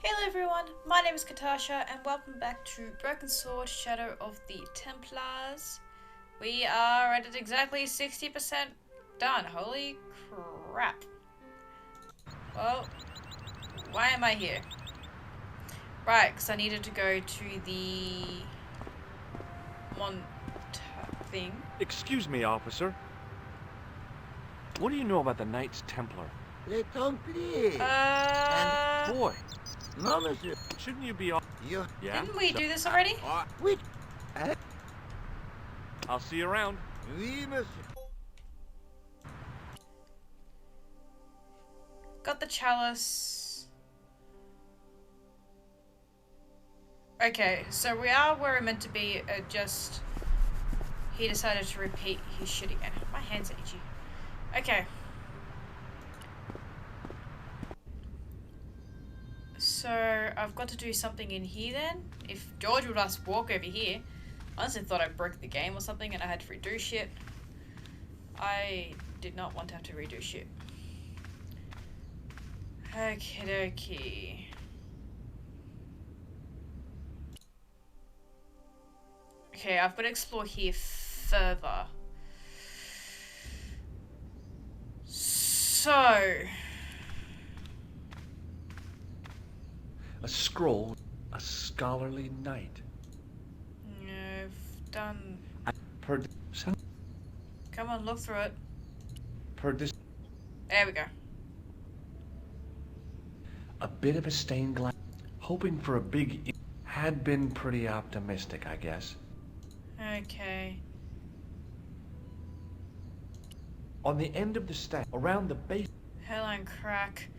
Hello everyone, my name is Katasha and welcome back to Broken Sword Shadow of the Templars. We are at exactly 60% done. Holy crap. Well, why am I here? Right, because I needed to go to the thing. Excuse me, officer. What do you know about the Knights Templar? Les Templiers. And boy, Non, monsieur. shouldn't you be off? You. Yeah? Didn't we do this already? Oui. I'll see you around. Oui, monsieur. Got the chalice. Okay, so we are where we're meant to be, just he decided to repeat his shit again. My hands are itchy. Okay. So I've got to do something in here then. If George would just walk over here, I honestly thought I broke the game or something and I had to redo shit. I did not want to have to redo shit. Okie dokie. Okay, I've got to explore here further. So... A scroll, a scholarly knight. I've done... Come on, look through it. There we go. A bit of a stained glass. Hoping for a big... Had been pretty optimistic, I guess. Okay. On the end of the stack, around the base... Hell and crack.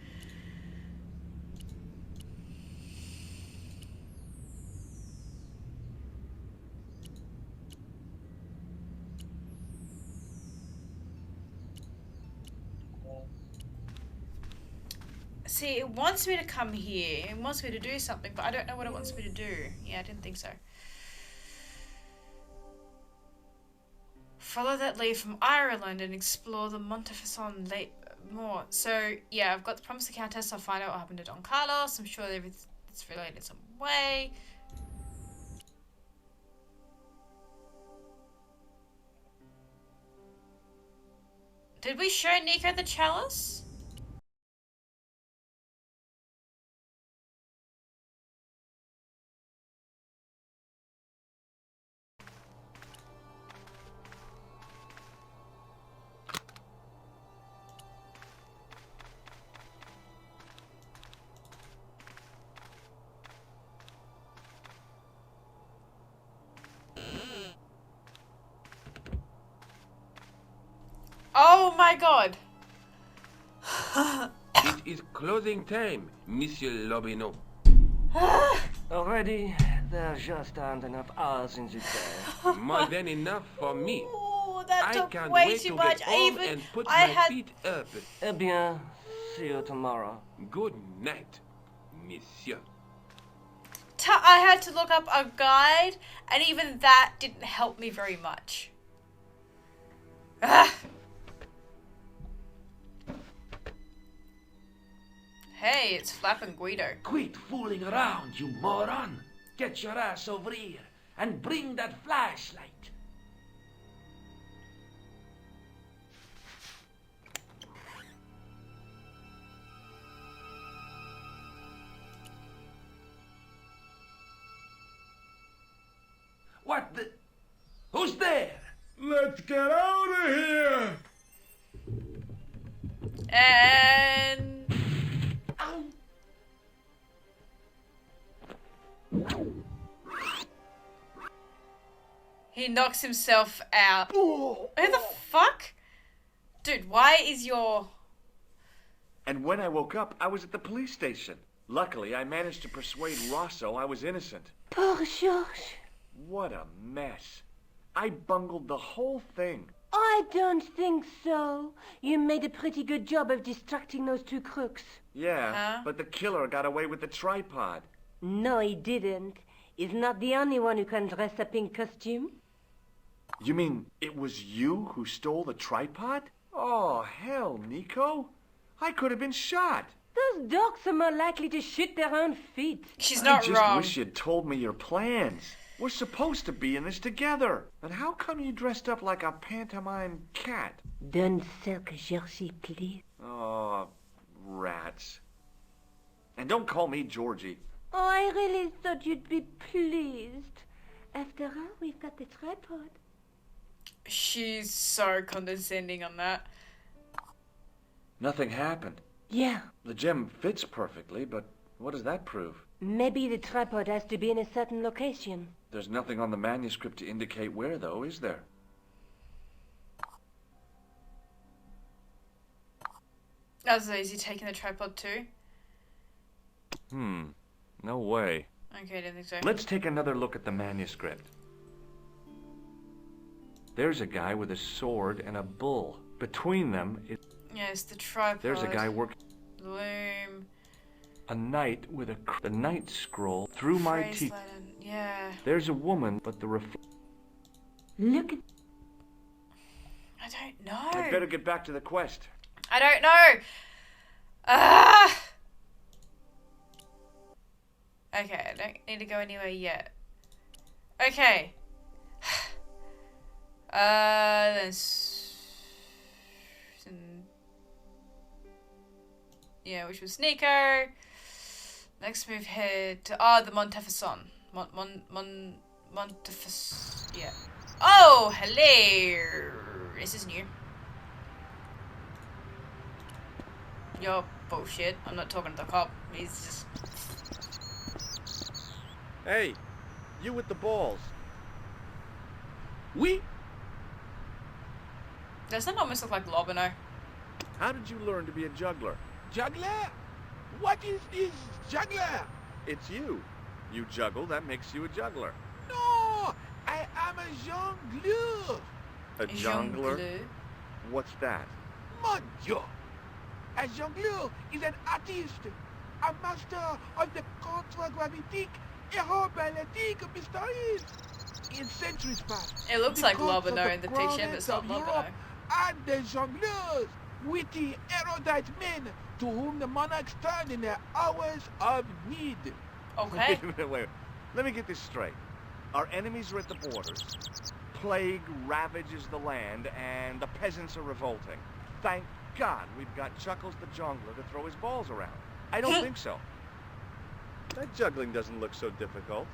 See, it wants me to come here. It wants me to do something, but I don't know what it wants me to do. Yeah, I didn't think so. Follow that lead from Ireland and explore the Montefison lake more. So, yeah, I've got the Promise of the Countess. I'll find out what happened to Don Carlos. I'm sure it's related some way. Did we show Nico the chalice? Oh my god! It is closing time, Monsieur Lobineau. Already, there just aren't enough hours in the day. More than enough for me. Oh, that I took can't way wait too to much. get home and put I my had feet up. Eh bien, see you tomorrow. Good night, Monsieur. I had to look up a guide, and even that didn't help me very much. Ugh. Hey, it's Flap and Guido. Quit fooling around, you moron! Get your ass over here and bring that flashlight. What the? Who's there? Let's get out of here! And... Ow. he knocks himself out. Who the fuck? Dude, why is your... And when I woke up, I was at the police station. Luckily, I managed to persuade Rosso I was innocent. Poor Georges. What a mess. I bungled the whole thing. I don't think so. You made a pretty good job of distracting those two crooks. Yeah, Huh? but the killer got away with the tripod. No, he didn't. He's not the only one who can dress up in costume. You mean it was you who stole the tripod? Oh, hell, Nico. I could have been shot. Those dogs are more likely to shoot their own feet. She's I not just wrong. wish you'd told me your plans. We're supposed to be in this together. And how come you dressed up like a pantomime cat? Don't sulk, Georgie, please. Oh, rats. And don't call me Georgie. Oh, I really thought you'd be pleased. After all, we've got the tripod. She's so condescending on that. Nothing happened. Yeah, The gem fits perfectly, but what does that prove? maybe the tripod has to be in a certain location. There's nothing on the manuscript to indicate where, though, is there? Oh, so is he taking the tripod too? No way. Okay, I didn't think so. Let's take another look at the manuscript. There's a guy with a sword and a bull. Between them, Yes, the tripod. there's a guy working Loom. a knight with the knight scroll through my Phrase teeth. Latin. Yeah. There's a woman, but the Look at... I don't know. I'd better get back to the quest. I don't know. Ah. Okay, I don't need to go anywhere yet. Okay. Then. Yeah, which was Nico. Next move head to the Montefison. Montefis. Yeah. Oh, hello. This is new. Yo, bullshit. I'm not talking to the cop. He's just. Hey, you with the balls. Oui? Doesn't that almost look like Lobino? How did you learn to be a juggler? Juggler? What is this juggler? It's you. You juggle, that makes you a juggler. No, I am a jongleur. A jongler? Jongleur. What's that? Mon Dieu. A jongleur is an artist, a master of the contragravitic aeroballetic mysteries. In centuries past, It looks the like gods of Lobino in the picture, but it's not province of Lobino. Europe and the jongleurs, witty, erudite men to whom the monarchs turn in their hours of need. Okay. Wait. Let me get this straight. Our enemies are at the borders. Plague ravages the land, and the peasants are revolting. Thank God we've got Chuckles the Jongler to throw his balls around. I don't think so. That juggling doesn't look so difficult.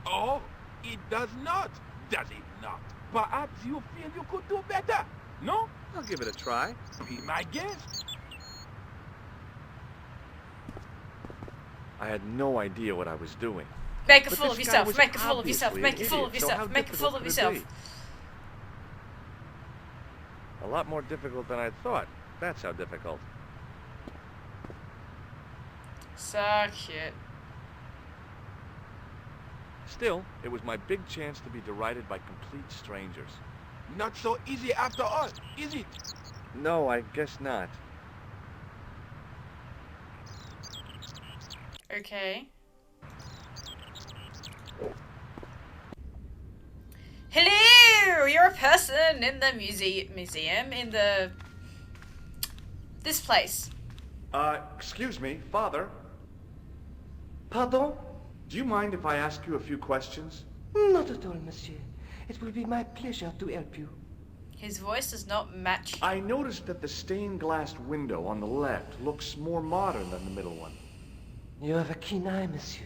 Oh, it does not, does it not? Perhaps you feel you could do better, no? I'll give it a try. Be my guest. I had no idea what I was doing. Make a But fool of this guy yourself. was Make a fool of yourself. obviously Make a an fool of idiot, so how yourself. Make a fool of difficult yourself. could it be? A lot more difficult than I thought. That's how difficult. Suck shit. Still, it was my big chance to be derided by complete strangers. Not so easy after all, is it? No, I guess not. Okay. Hello! You're a person in the museum in the... this place. Excuse me, Father. Pardon? Do you mind if I ask you a few questions? Not at all, monsieur. It will be my pleasure to help you. His voice does not match. I noticed that the stained glass window on the left looks more modern than the middle one. You have a keen eye, monsieur.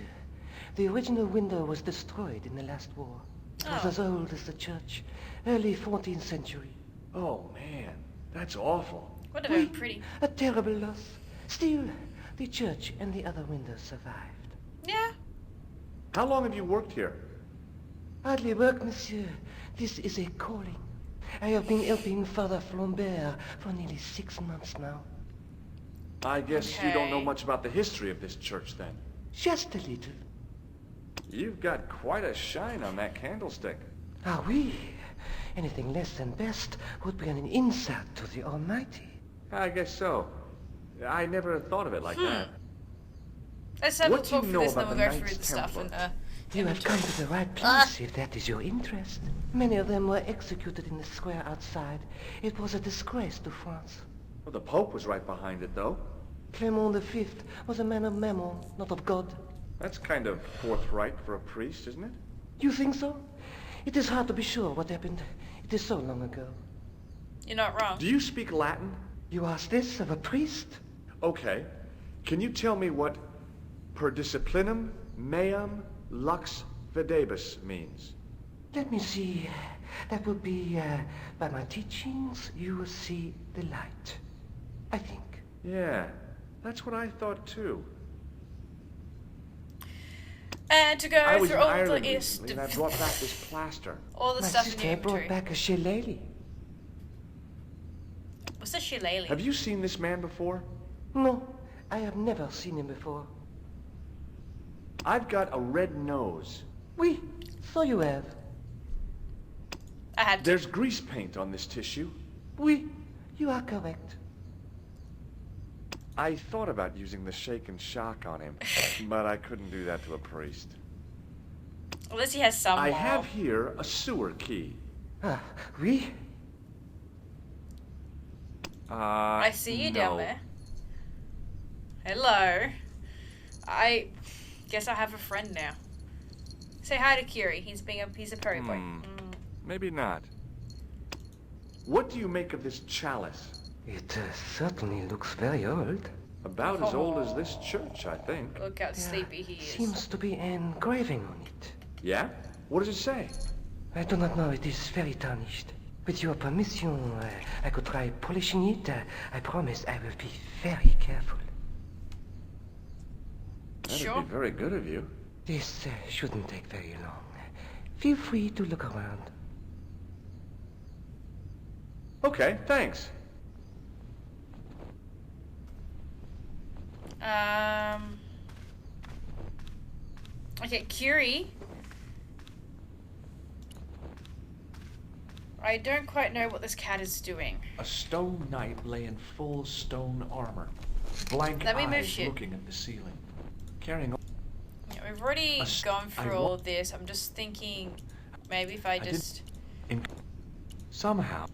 The original window was destroyed in the last war. It was Oh. as old as the church, early 14th century. Oh, man. That's awful. Would have been pretty. A terrible loss. Still, the church and the other windows survived. Yeah. How long have you worked here? Hardly work, monsieur. This is a calling. I have been helping Father Flambert for nearly 6 months now. I guess you don't know Okay. much about the history of this church, then. Just a little. You've got quite a shine on that candlestick. Ah, oui. Anything less than best would be an insult to the Almighty. I guess so. I never thought of it like that. Let's have a What do you talk for know this, then about we'll the go through Knights the stuff Templar? and You have come to the right place if that is your interest. Many of them were executed in the square outside. It was a disgrace to France. Well, the Pope was right behind it, though. Clement V was a man of mammon, not of God. That's kind of forthright for a priest, isn't it? You think so? It is hard to be sure what happened. It is so long ago. You're not wrong. Do you speak Latin? You ask this of a priest? Okay. Can you tell me what per disciplinum meam lux videbus means? Let me see. That would be, by my teachings, you will see the light. I think. Yeah, that's what I thought too. And to go I was through in all Ireland the recently and I brought back this plaster. all the My stuff in sister your brought inventory. back a shillelagh. What's a shillelagh? Have you seen this man before? No, I have never seen him before. I've got a red nose. Oui, so you have. I had to. There's grease paint on this tissue. Oui, you are correct. I thought about using the shake and shock on him, but I couldn't do that to a priest. Unless he has some I moral. have here a sewer key. Ah, oui? I see you down there. Hello. I guess I have a friend now. Say hi to Curie. He's a Perry boy. Maybe not. What do you make of this chalice? It certainly looks very old. About as old as this church, I think. Look how sleepy he is. Seems to be an engraving on it. Yeah? What does it say? I do not know, it is very tarnished. With your permission, I could try polishing it. I promise I will be very careful. That'd Sure. be very good of you. This shouldn't take very long. Feel free to look around. Okay, thanks. Okay, Curie. I don't quite know what this cat is doing. A stone knight lay in full stone armor, blank Let me move eyes shit. looking at the ceiling, carrying. Yeah, we've already gone through all of this. I'm just thinking maybe if I did- just... Somehow.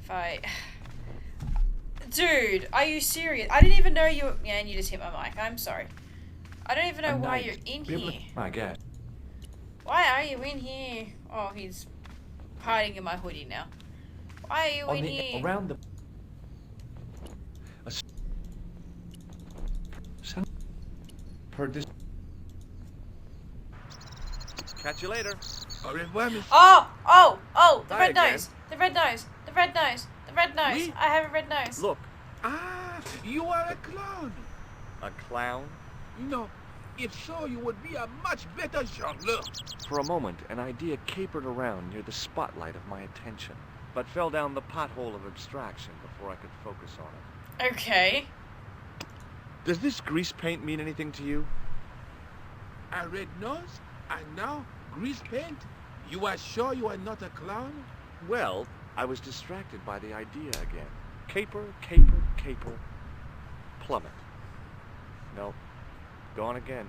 If I... Dude, are you serious? I didn't even know you were... Yeah, and you just hit my mic. I'm sorry. I don't even know why you're in here. I guess. Why are you in here? Oh, he's hiding in my hoodie now. Why are you On in the here? around the. Per dis- Catch you later. Au revoir, monsieur. Oh! The Hi red again. nose! The red nose! The red nose! The red nose! Oui. I have a red nose. Look, Ah, you are a clown. a clown. No, if so, you would be a much better jongleur. For a moment, an idea capered around near the spotlight of my attention, but fell down the pothole of abstraction before I could focus on it. Okay. Does this grease paint mean anything to you? A red nose, and now grease paint. You are sure you are not a clown? Well, I was distracted by the idea again. Caper, caper, caper, plummet. No, gone again.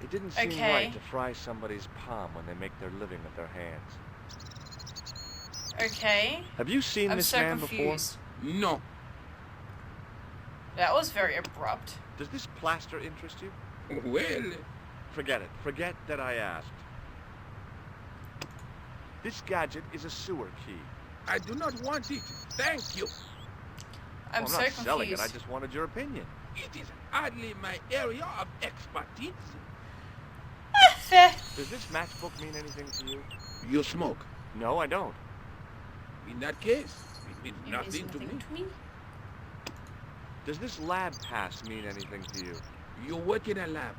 It didn't seem Okay. right to fry somebody's palm when they make their living with their hands. Okay. Have you seen I'm this so man confused. No. That was very abrupt. before? Does this plaster interest you? Well, Forget it. Forget that I asked. This gadget is a sewer key. I do not want it. Thank you. I'm Well, so not selling it. confused. I just wanted your opinion. It is hardly my area of expertise. Fair. Does this matchbook mean anything to you? You smoke. No, I don't. In that case, it means It means nothing to me. nothing to me. Does this lab pass mean anything to you? You work in a lab.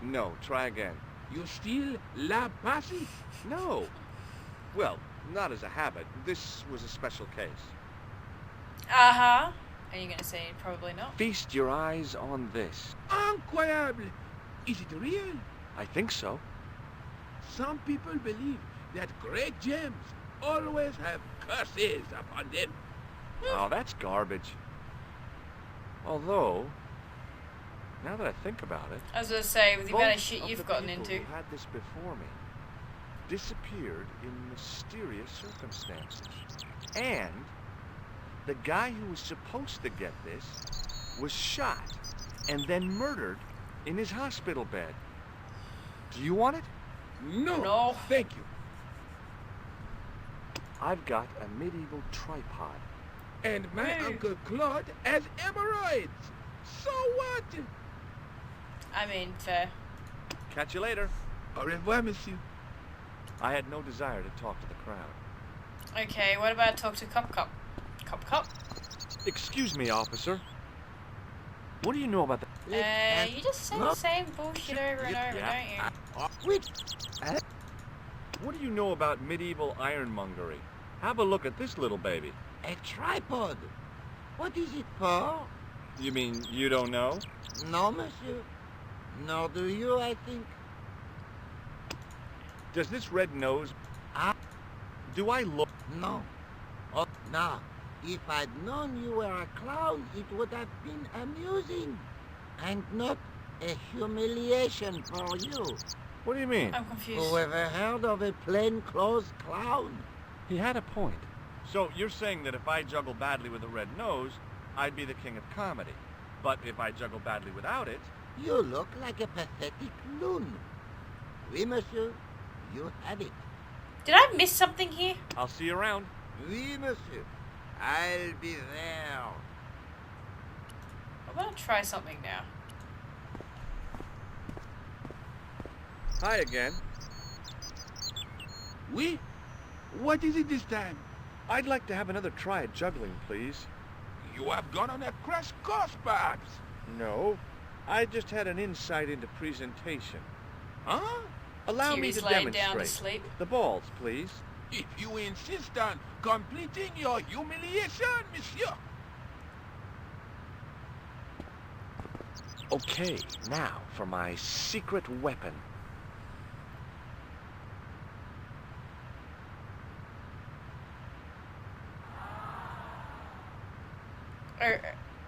No, try again. You steal lab passes? No. Well, not as a habit. This was a special case. Uh-huh. Are you gonna say probably not? Feast your eyes on this. Incroyable. Is it real? I think so. Some people believe that great gems always have curses upon them. Oh, that's garbage. Although, now that I think about it, I was gonna say, with the amount of both shit of you've the gotten people into. who had this before me disappeared in mysterious circumstances. And The guy who was supposed to get this was shot and then murdered in his hospital bed. Do you want it? No, No. thank you. I've got a medieval tripod. And my Hey. Uncle Claude has hemorrhoids. So what? I mean, fair. Catch you later. Au revoir, monsieur. I had no desire to talk to the crowd. Okay, what about talk to Cop Cop? Cop Cop? Excuse me, officer. What do you know about the... You just say the same bullshit over and over, don't you? What do you know about medieval ironmongery? Have a look at this little baby. A tripod? What is it for? You mean you don't know? No, monsieur. Nor do you, I think. Does this red nose... Ah. Do I look... No. Oh, now, if I'd known you were a clown, it would have been amusing. And not a humiliation for you. What do you mean? I'm confused. Who ever heard of a plain-clothes clown? He had a point. So you're saying that if I juggle badly with a red nose, I'd be the king of comedy. But if I juggle badly without it... You look like a pathetic loon. Oui, monsieur. You have it. Did I miss something here? I'll see you around. Oui, monsieur. I'll be there. I'm gonna try something now. Hi again. Oui? What is it this time? I'd like to have another try at juggling, please. You have gone on a crash course, perhaps? No. I just had an insight into presentation. Huh? Allow me Kiri's to laying down to demonstrate. sleep. The balls, please. If you insist on completing your humiliation, monsieur. Okay, now for my secret weapon.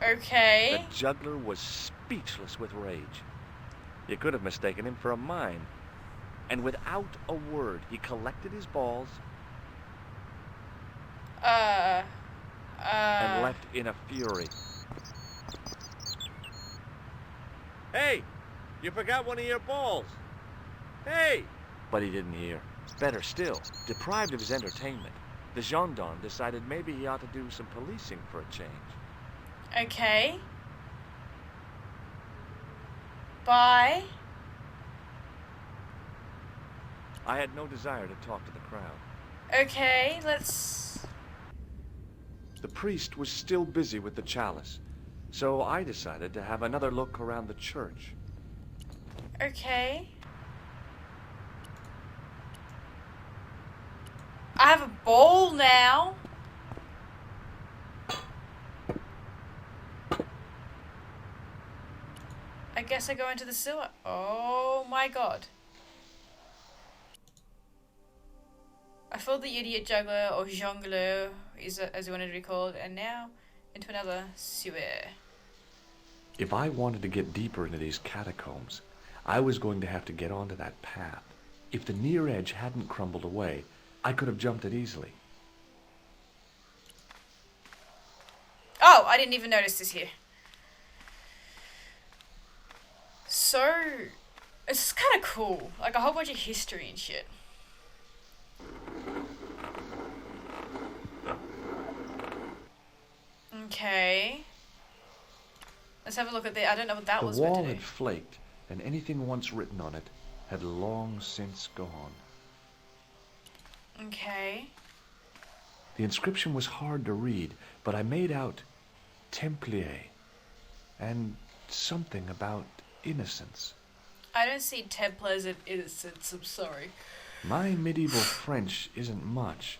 Okay. The juggler was speechless with rage. You could have mistaken him for a mime. And without a word, he collected his balls and left in a fury. Hey! You forgot one of your balls! Hey! But he didn't hear. Better still, deprived of his entertainment, the gendarme decided maybe he ought to do some policing for a change. Okay. Bye. I had no desire to talk to the crowd. Okay, let's... The priest was still busy with the chalice, so I decided to have another look around the church. Okay. I have a bowl now. I guess I go into the sewer. Oh my god. I fooled the idiot juggler, or jongleur, as you wanted to be called, and now into another sewer. If I wanted to get deeper into these catacombs, I was going to have to get onto that path. If the near edge hadn't crumbled away, I could have jumped it easily. Oh, I didn't even notice this here. So, it's kind of cool. Like a whole bunch of history and shit. Okay. Let's have a look at the... I don't know what that was The meant wall to do. had flaked, and anything once written on it had long since gone. Okay. The inscription was hard to read, but I made out Templiers and something about innocence. I don't see Templars and innocence, I'm sorry. My medieval French isn't much,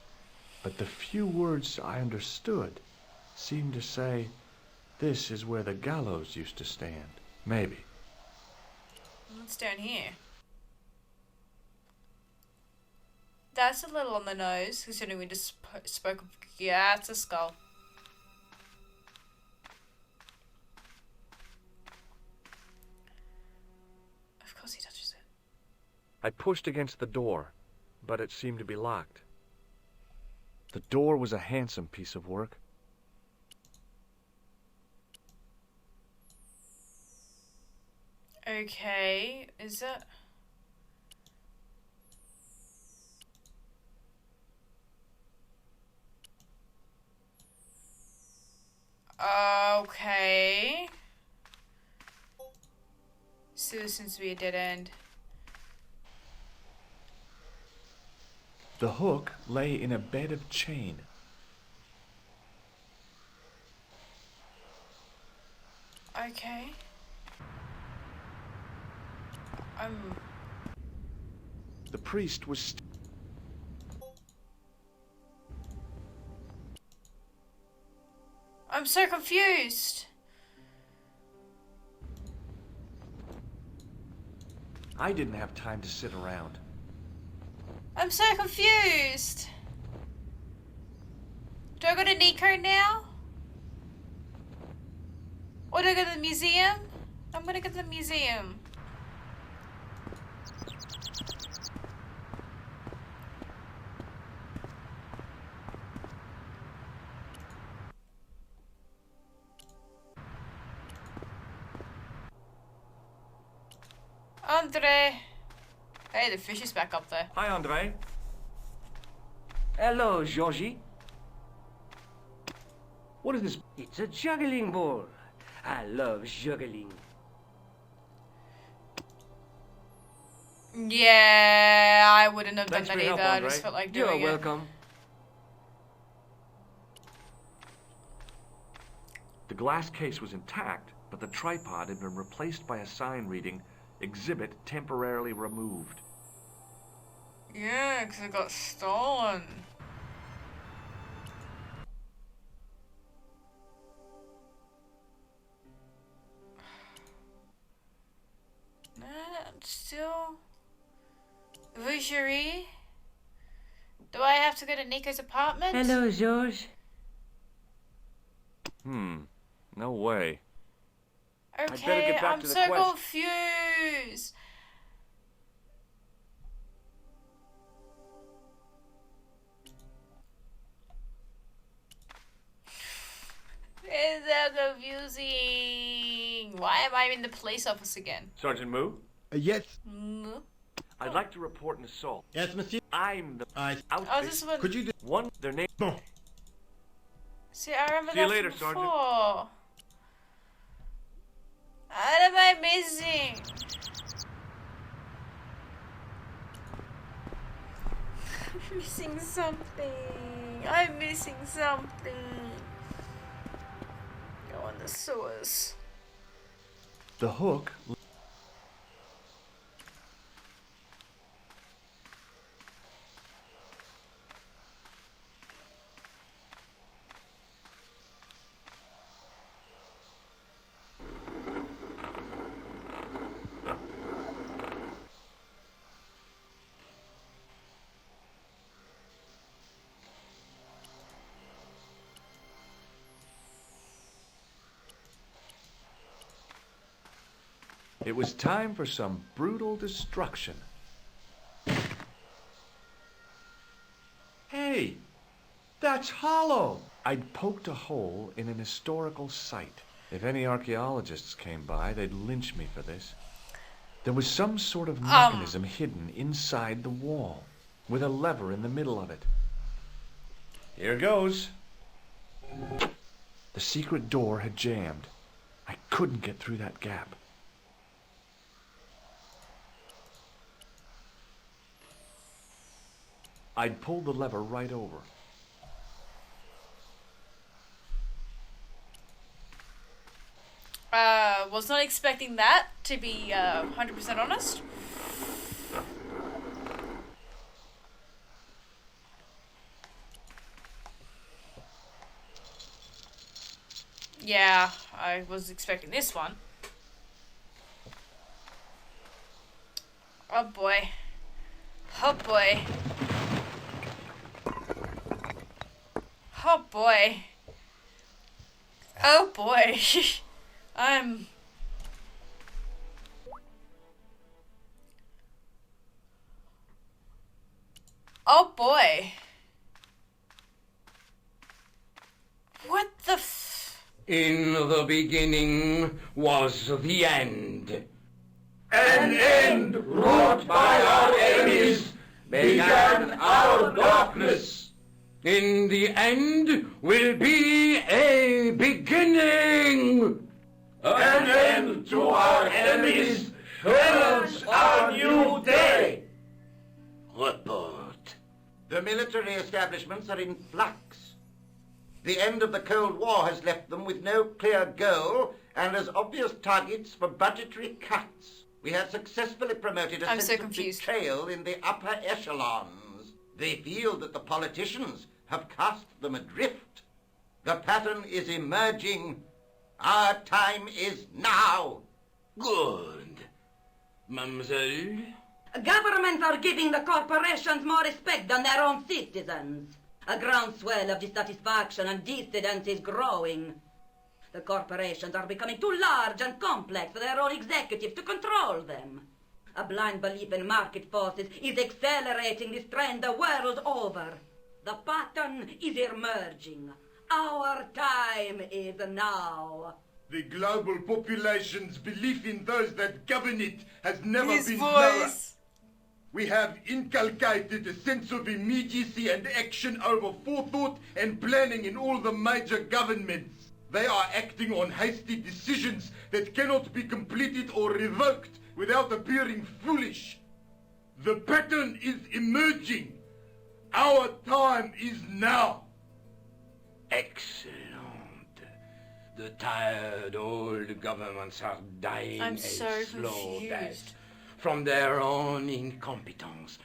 but the few words I understood seemed to say, this is where the gallows used to stand. Maybe. What's down here? That's a little on the nose, considering we just spoke of... Yeah, it's a skull. Of course he touches it. I pushed against the door, but it seemed to be locked. The door was a handsome piece of work. Okay, is that... Okay. So this seems to be a dead end. The hook lay in a bed of chain. Okay. The priest was... I'm so confused. I didn't have time to sit around. I'm so confused. Do I go to Nico now? Or do I go to the museum? I'm gonna go to the museum. Andre. Hey, the fish is back up there. Hi, Andre. Hello, Georgie. What is this? It's a juggling ball. I love juggling. Yeah, I wouldn't have done Thanks that for your either. help, I Andre. just felt like You're doing it. welcome. The glass case was intact, but the tripod had been replaced by a sign reading, "Exhibit temporarily removed." Yeah, because it got stolen. Still... Voucherie? Do I have to go to Nico's apartment? Hello, George. No way. Okay, better get back I'm to the so quest. confused. It's so confusing. Why am I in the police office again? Sergeant Moo? Yes. I'd like to report an assault. Yes, monsieur. I'm the Oh, outfit. this one. Could you do... One, their name... See, I remember See you that later, from Sergeant. before. What am I missing? I'm missing something. I'm missing something. Go in the sewers. The hook... It was time for some brutal destruction. Hey, that's hollow! I'd poked a hole in an historical site. If any archaeologists came by, they'd lynch me for this. There was some sort of mechanism hidden inside the wall, with a lever in the middle of it. Here goes. The secret door had jammed. I couldn't get through that gap. I'd pulled the lever right over. Was not expecting that, to be 100% honest. Yeah, I was expecting this one. Oh boy. Oh boy. Oh boy. Oh boy. Oh boy. What the f... In the beginning was the end. An end wrought by our enemies began our darkness. In the end will be a beginning. An end to our enemies heralds our new day. Report. The military establishments are in flux. The end of the Cold War has left them with no clear goal and as obvious targets for budgetary cuts. We have successfully promoted a sense of betrayal in the upper echelons. They feel that the politicians have cast them adrift. The pattern is emerging. Our time is now. Good. Mademoiselle? Governments are giving the corporations more respect than their own citizens. A groundswell of dissatisfaction and dissidence is growing. The corporations are becoming too large and complex for their own executives to control them. A blind belief in market forces is accelerating this trend the world over. The pattern is emerging. Our time is now. The global population's belief in those that govern it has never His been voice. lower. We have inculcated a sense of immediacy and action over forethought and planning in all the major governments. They are acting on hasty decisions that cannot be completed or revoked without appearing foolish. The pattern is emerging. Our time is now. Excellent. The tired old governments are dying I'm a so slow confused. death from their own incompetence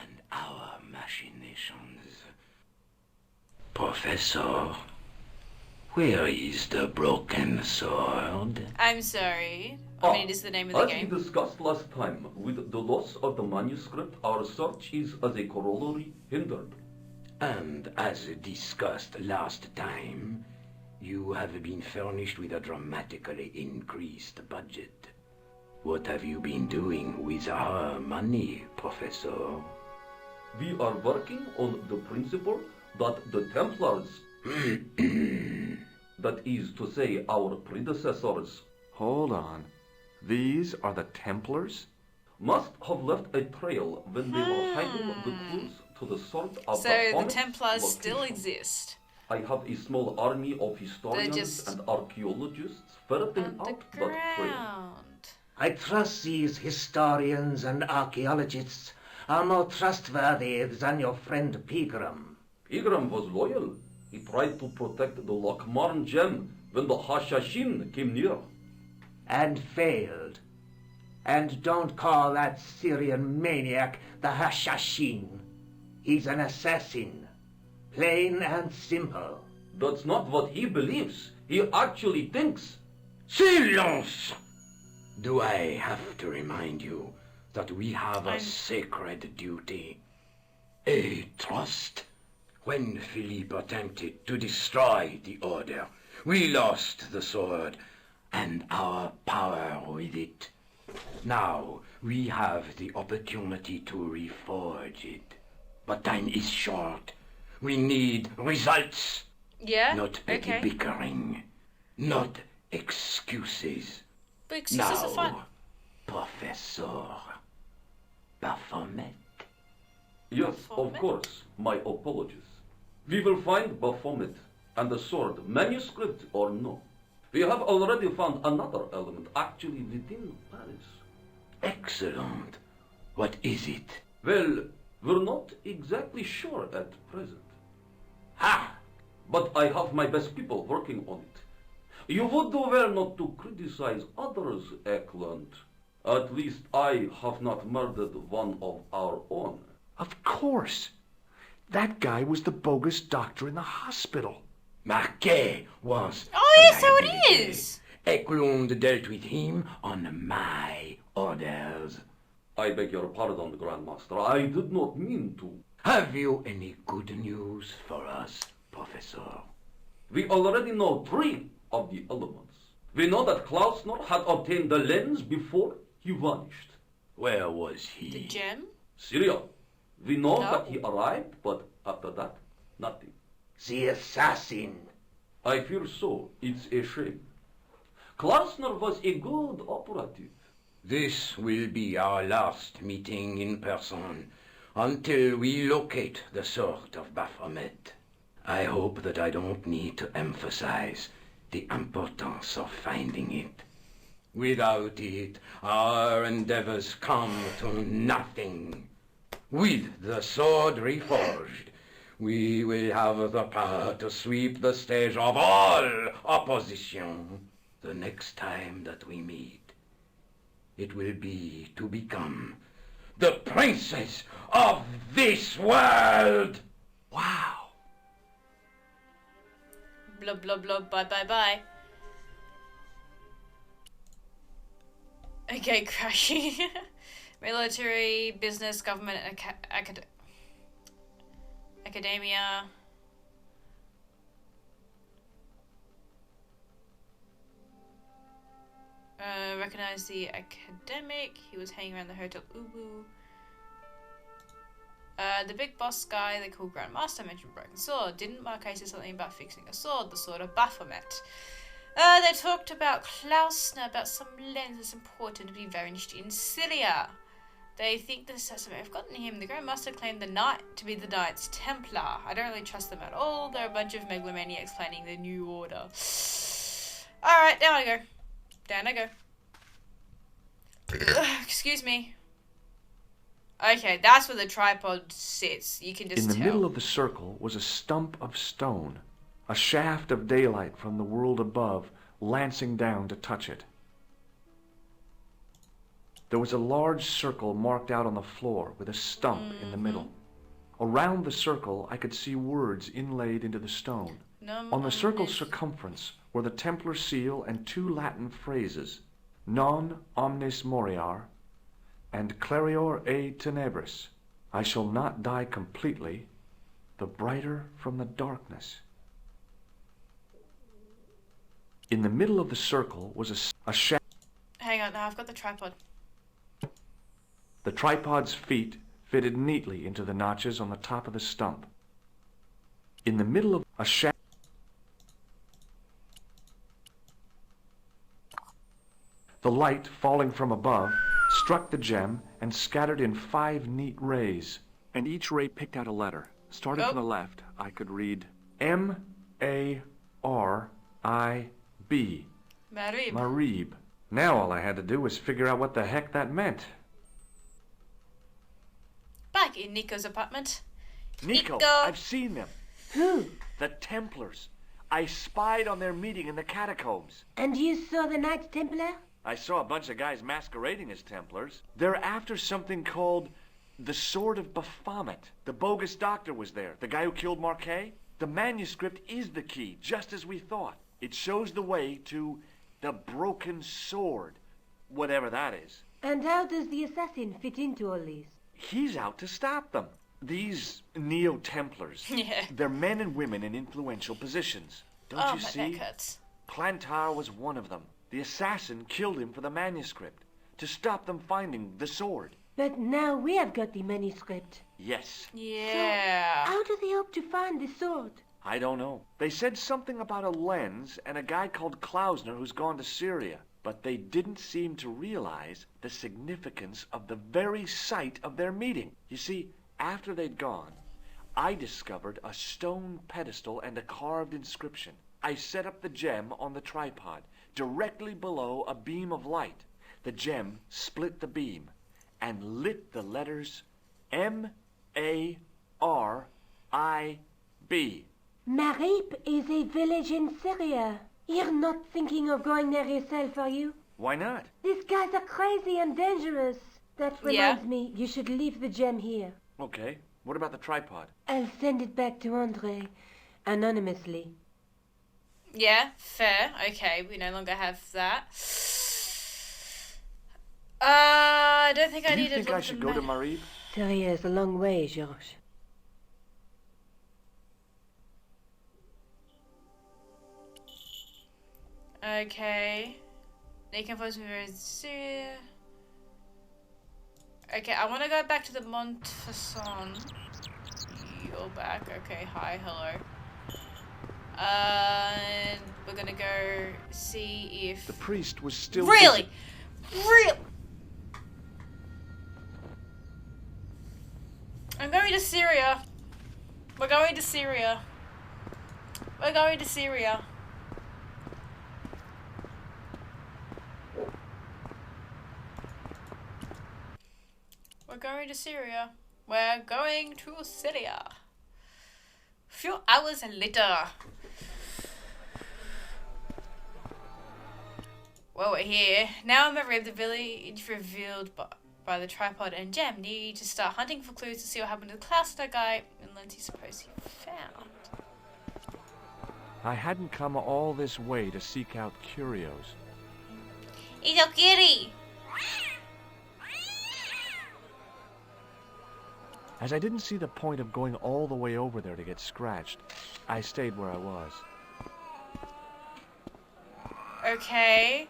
and our machinations. Professor, where is the broken sword? I'm sorry. I mean, it is the name of the game. As we discussed last time, with the loss of the manuscript, our search is, as a corollary, hindered. And as discussed last time, you have been furnished with a dramatically increased budget. What have you been doing with our money, Professor? We are working on the principle that the Templars, that is to say, our predecessors, Hold on. These are the Templars? must have left a trail when they were hiding the clues to the sort of So the Baphomet's Templars still location. exist. I have a small army of historians just and archaeologists ferreting out that trail. Underground. I trust these historians and archaeologists are more trustworthy than your friend Pegram. Pegram was loyal. He tried to protect the Lochmarn gem when the Hashashin came near. And failed. And don't call that Syrian maniac the Hashashin. He's an assassin. Plain and simple. That's not what he believes. He actually thinks. Silence! Do I have to remind you that we have a sacred duty? A trust? When Philippe attempted to destroy the order, we lost the sword and our power with it. Now we have the opportunity to reforge it. But time is short. We need results. Yeah? Not petty Okay. bickering. Not excuses. But excuses are fun. Now, Professor Baphomet. Yes, of Baphomet? course. My apologies. We will find Baphomet and the sword, manuscript or no. We have already found another element actually within Paris. Excellent. What is it? Well, we're not exactly sure at present. Ha! But I have my best people working on it. You would do well not to criticize others, Eklund. At least I have not murdered one of our own. Of course. That guy was the bogus doctor in the hospital. Marquet was... Oh, yes, so it is! Eklund dealt with him on my orders. I beg your pardon, Grandmaster. I did not mean to. Have you any good news for us, Professor? We already know 3 of the elements. We know that Klausner had obtained the lens before he vanished. Where was he? The gem? Syria. We know No. that he arrived, but after that, nothing. The assassin. I fear so. It's a shame. Klausner was a good operative. This will be our last meeting in person until we locate the sword of Baphomet. I hope that I don't need to emphasize the importance of finding it. Without it, our endeavors come to nothing. With the sword reforged, we will have the power to sweep the stage of all opposition the next time that we meet. It will be to become the princess of this world! Wow! Blah, blah, blah, bye, bye, bye. Okay, crashing. Military, business, government, academia. Recognize the academic. He was hanging around the Hotel Ubu. The big boss guy they call Grandmaster mentioned broken sword. Didn't Marquez say something about fixing a sword? The sword of Baphomet. They talked about Klausner, about some lenses important to be vanished in Syria. They think the assassin may have gotten him. The Grandmaster claimed the knight to be the Knights Templar. I don't really trust them at all. They're a bunch of megalomaniacs planning the new order. Alright, down I go. Down I go. Excuse me. Okay, that's where the tripod sits. You can just tell. In the tell. middle of the circle was a stump of stone. A shaft of daylight from the world above lancing down to touch it. There was a large circle marked out on the floor with a stump in the middle. Around the circle I could see words inlaid into the stone. On the circle's circumference were the Templar seal and 2 Latin phrases, Non omnis moriar and Clarior e tenebris. I shall not die completely, the brighter from the darkness. In the middle of the circle was a shaft. Hang on, now I've got the tripod. The tripod's feet fitted neatly into the notches on the top of the stump. In the middle of a shaft, the light falling from above struck the gem and scattered in 5 neat rays. And each ray picked out a letter. Starting from the left, I could read M-A-R-I-B. Marib. Marib. Now all I had to do was figure out what the heck that meant. Back in Nico's apartment. Nico, I've seen them. Who? The Templars. I spied on their meeting in the catacombs. And you saw the Knights Templar? I saw a bunch of guys masquerading as Templars. They're after something called the Sword of Baphomet. The bogus doctor was there, the guy who killed Marquet. The manuscript is the key, just as we thought. It shows the way to the broken sword, whatever that is. And how does the assassin fit into all this? He's out to stop them. These Neo-Templars, they're men and women in influential positions. Don't you see? Neck hurts. Plantar was one of them. The assassin killed him for the manuscript, to stop them finding the sword. But now we have got the manuscript. Yes. Yeah. So, how do they hope to find the sword? I don't know. They said something about a lens and a guy called Klausner who's gone to Syria. But they didn't seem to realize the significance of the very site of their meeting. You see, after they'd gone, I discovered a stone pedestal and a carved inscription. I set up the gem on the tripod, directly below a beam of light. The gem split the beam and lit the letters M-A-R-I-B. Marib is a village in Syria. You're not thinking of going there yourself, are you? Why not? These guys are crazy and dangerous. That reminds me, you should leave the gem here. Okay. What about the tripod? I'll send it back to Andre, anonymously. Yeah, fair. Okay, we no longer have that. I don't think I need to. Do you think I should go to Marib? Syria is a long way, Georges. Okay. They can force me very Syria. Okay, I want to go back to the Montfaucon. You're back. Okay, hi, hello. We're gonna go see if... The priest was still... Really? Really? going to Syria. We're going to Syria. We're going to Syria. We're going to Syria. We're going to Syria. A few hours later. Well, we're here. Now I'm at the village revealed by the tripod and gem. Need to start hunting for clues to see what happened to the Cluster guy and Lindsay supposed he found. I hadn't come all this way to seek out curios. He's a kitty! As I didn't see the point of going all the way over there to get scratched, I stayed where I was. Okay.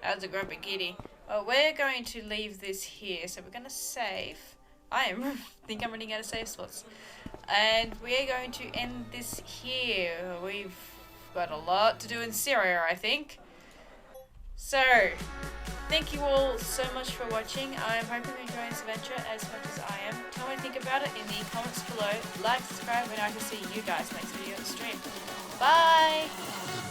That was a grumpy kitty. Well, we're going to leave this here, so we're going to save. think I'm running out of save spots. And we're going to end this here. We've got a lot to do in Syria, I think. So, thank you all so much for watching. I'm hoping you enjoy this adventure as much as I am. Tell me what you think about it in the comments below. Like, subscribe, and I can see you guys next video on the stream. Bye!